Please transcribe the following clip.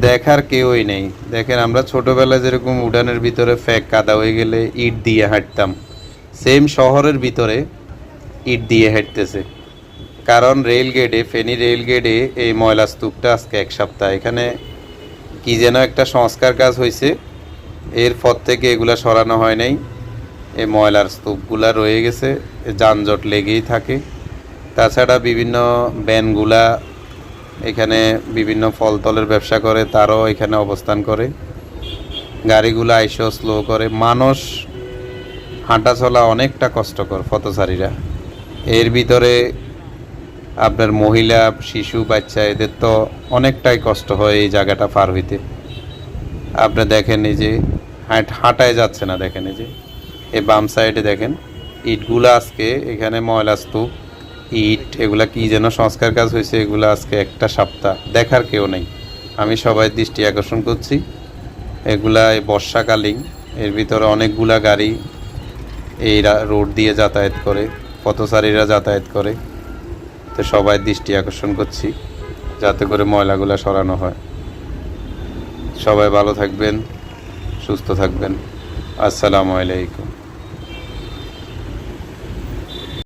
দেখার কেউই নেই। দেখেন আমরা ছোটবেলায় যেরকম উঠানের ভিতরে ফ্যাক কাদা হয়ে গেলে ইট দিয়ে হাঁটতাম, সেম শহরের ভিতরে ইট দিয়ে হাঁটতেছে। কারণ রেল গেটে, ফেনী রেল গেটে এই ময়লা স্তূপটা আজকে 1 সপ্তাহ, এখানে কি যেন একটা সংস্কার কাজ হয়েছে, এরপর থেকে এগুলা সরানো হয় নাই। এই ময়লার স্তূপগুলা রয়ে গেছে, যানজট লেগেই থাকে। তাছাড়া বিভিন্ন ভ্যানগুলা এখানে বিভিন্ন ফলতলের ব্যবসা করে, তারাও এখানে অবস্থান করে। গাড়িগুলো আইসো স্লো করে, মানুষ হাঁটা চলা অনেকটা কষ্টকর পথচারীরা। এর ভিতরে আপনার মহিলা, শিশু, বাচ্চা এদের তো অনেকটাই কষ্ট হয় এই জায়গাটা পার হইতে। আপনি দেখেন এই যে হাঁটায় যাচ্ছে না, দেখেন এই যে এই বাম সাইডে দেখেন ইটগুলো আজকে এখানে ময়লা স্তূপ, ইট এগুলা কি যেন সংস্কার কাজ হয়েছে, এগুলো আজকে 1 সপ্তাহ দেখার কেউ নেই। আমি সবাই দৃষ্টি আকর্ষণ করছি, এগুলা এই বর্ষাকালীন, এর ভিতরে অনেকগুলা গাড়ি এই রোড দিয়ে যাতায়াত করে, পথচারীরা যাতায়াত করে। তো সবাই দৃষ্টি আকর্ষণ করছি যাতে করে ময়লাগুলো সরানো হয়। সবাই ভালো থাকবেন, সুস্থ থাকবেন। আসসালামু আলাইকুম।